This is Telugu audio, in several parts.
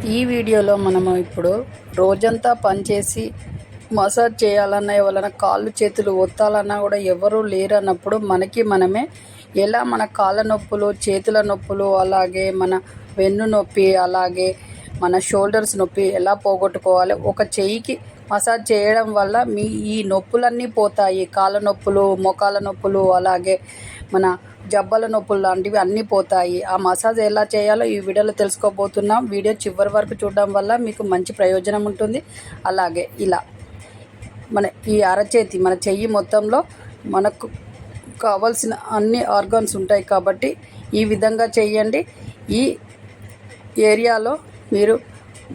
ఈ వీడియోలో మనము ఇప్పుడు రోజంతా పనిచేసి మసాజ్ చేయాలన్నా ఎవరైనా కాళ్ళు చేతులు ఒత్తాలన్నా కూడా ఎవరు లేరన్నప్పుడు మనకి మనమే ఎలా మన కాళ్ళ నొప్పులు, చేతుల నొప్పులు, అలాగే మన వెన్ను నొప్పి, అలాగే మన షోల్డర్స్ నొప్పి ఎలా పోగొట్టుకోవాలి. ఒక చెయ్యికి మసాజ్ చేయడం వల్ల మీ ఈ నొప్పులన్నీ పోతాయి. కాళ్ళ నొప్పులు, మోకాళ్ళ నొప్పులు, అలాగే మన జబ్బల నొప్పులు లాంటివి అన్నీ పోతాయి. ఆ మసాజ్ ఎలా చేయాలో ఈ వీడియోలో తెలుసుకోబోతున్నాం. వీడియో చివరి వరకు చూడడం వల్ల మీకు మంచి ప్రయోజనం ఉంటుంది. అలాగే ఇలా మన ఈ అరచేతి, మన చెయ్యి మొత్తంలో మనకు కావాల్సిన అన్ని ఆర్గాన్స్ ఉంటాయి కాబట్టి ఈ విధంగా చేయండి. ఈ ఏరియాలో మీరు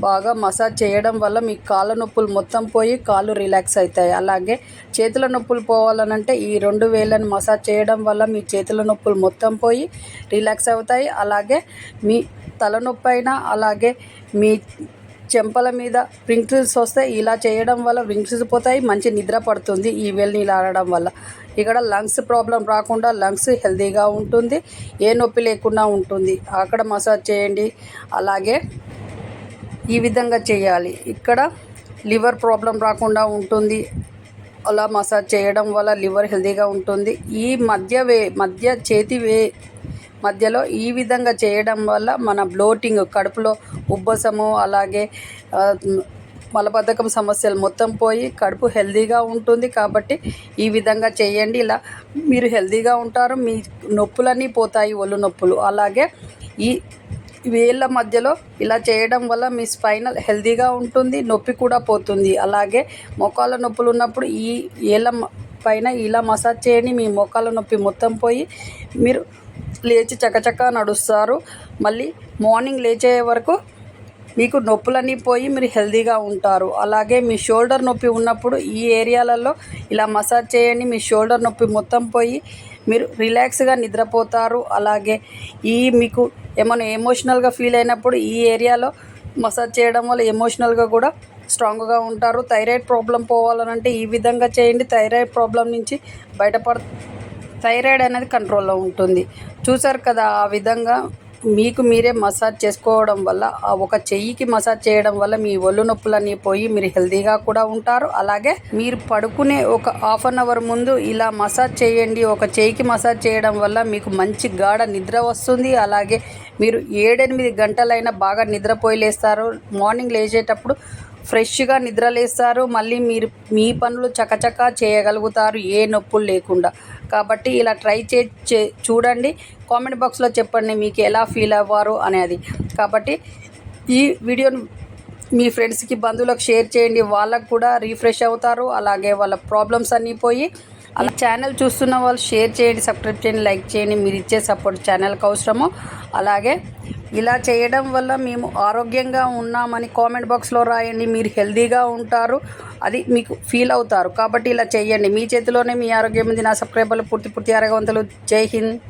బాగా మసాజ్ చేయడం వల్ల మీ కాళ్ళ నొప్పులు మొత్తం పోయి కాళ్ళు రిలాక్స్ అవుతాయి. అలాగే చేతుల నొప్పులు పోవాలనంటే ఈ 2 వేళ్ళని మసాజ్ చేయడం వల్ల మీ చేతుల నొప్పులు మొత్తం పోయి రిలాక్స్ అవుతాయి. అలాగే మీ తలనొప్పి అయినా, అలాగే మీ చెంపల మీద రింకిల్స్ వస్తాయి. ఇలా చేయడం వల్ల రింకిల్స్ పోతాయి, మంచి నిద్ర పడుతుంది ఈ వేళ్ళని ఇలా ఆడడం వల్ల. ఇక్కడ లంగ్స్ ప్రాబ్లం రాకుండా, లంగ్స్ హెల్తీగా ఉంటుంది, ఏ నొప్పి లేకుండా ఉంటుంది. అక్కడ మసాజ్ చేయండి. అలాగే ఈ విధంగా చేయాలి. ఇక్కడ లివర్ ప్రాబ్లం రాకుండా ఉంటుంది. అలా మసాజ్ చేయడం వల్ల లివర్ హెల్తీగా ఉంటుంది. ఈ మధ్య చేతి మధ్యలో ఈ విధంగా చేయడం వల్ల మన బ్లోటింగ్, కడుపులో ఉబ్బసము, అలాగే మలబద్ధకం సమస్యలు మొత్తం పోయి కడుపు హెల్తీగా ఉంటుంది. కాబట్టి ఈ విధంగా చేయండి. ఇలా మీరు హెల్తీగా ఉంటారు, మీ నొప్పులన్నీ పోతాయి, ఒళ్ళు నొప్పులు. అలాగే ఈ వేళ్ళ మధ్యలో ఇలా చేయడం వల్ల మీ స్పైనల్ హెల్తీగా ఉంటుంది, నొప్పి కూడా పోతుంది. అలాగే మోకాళ్ళ నొప్పులు ఉన్నప్పుడు ఈ ఏళ్ళ పైన ఇలా మసాజ్ చేయండి. మీ మోకాళ్ళ నొప్పి మొత్తం పోయి మీరు లేచి చకచకా నడుస్తారు. మళ్ళీ మార్నింగ్ లేచే వరకు మీకు నొప్పులన్నీ పోయి మీరు హెల్తీగా ఉంటారు. అలాగే మీ షోల్డర్ నొప్పి ఉన్నప్పుడు ఈ ఏరియాలలో ఇలా మసాజ్ చేయండి. మీ షోల్డర్ నొప్పి మొత్తం పోయి మీరు రిలాక్స్గా నిద్రపోతారు. అలాగే మీకు ఏమైనా ఎమోషనల్గా ఫీల్ అయినప్పుడు ఈ ఏరియాలో మసాజ్ చేయడం వల్ల ఎమోషనల్గా కూడా స్ట్రాంగ్గా ఉంటారు. థైరాయిడ్ ప్రాబ్లం పోవాలనంటే ఈ విధంగా చేయండి. థైరాయిడ్ ప్రాబ్లం నుంచి థైరాయిడ్ అనేది కంట్రోల్లో ఉంటుంది. చూసారు కదా, ఆ విధంగా మీకు మీరే మసాజ్ చేసుకోవడం వల్ల, ఆ ఒక చెయ్యికి మసాజ్ చేయడం వల్ల మీ ఒళ్ళు నొప్పులన్నీ పోయి మీరు హెల్తీగా కూడా ఉంటారు. అలాగే మీరు పడుకునే ఒక హాఫ్ అన్ అవర్ ముందు ఇలా మసాజ్ చేయండి. ఒక చెయ్యికి మసాజ్ చేయడం వల్ల మీకు మంచి గాఢ నిద్ర వస్తుంది. అలాగే మీరు 7-8 గంటలైనా బాగా నిద్రపోయి లేస్తారు. మార్నింగ్ లేచేటప్పుడు ఫ్రెష్గా నిద్రలేస్తారు. మళ్ళీ మీరు మీ పనులు చకచకా చేయగలుగుతారు, ఏ నొప్పులు లేకుండా. కాబట్టి ఇలా ట్రై చూడండి. కామెంట్ బాక్స్లో చెప్పండి మీకు ఎలా ఫీల్ అవ్వారు అనేది. కాబట్టి ఈ వీడియోను మీ ఫ్రెండ్స్కి, బంధువులకు షేర్ చేయండి. వాళ్ళకు కూడా రిఫ్రెష్ అవుతారు. అలాగే వాళ్ళ ప్రాబ్లమ్స్ అన్నీ పోయి. అలా ఛానల్ చూస్తున్న వాళ్ళు షేర్ చేయండి, సబ్స్క్రైబ్ చేయండి, లైక్ చేయండి. మీరు ఇచ్చే సపోర్ట్ ఛానల్కి అవసరము. అలాగే ఇలా చేయడం వల్ల మేము ఆరోగ్యంగా ఉన్నామని కామెంట్ బాక్స్లో రాయండి. మీరు హెల్తీగా ఉంటారు, అది మీకు ఫీల్ అవుతారు. కాబట్టి ఇలా చేయండి. మీ చేతిలోనే మీ ఆరోగ్యం ఉంది. నా సబ్స్క్రైబర్లు పూర్తి ఆరోగ్యవంతులు. జై హింద్.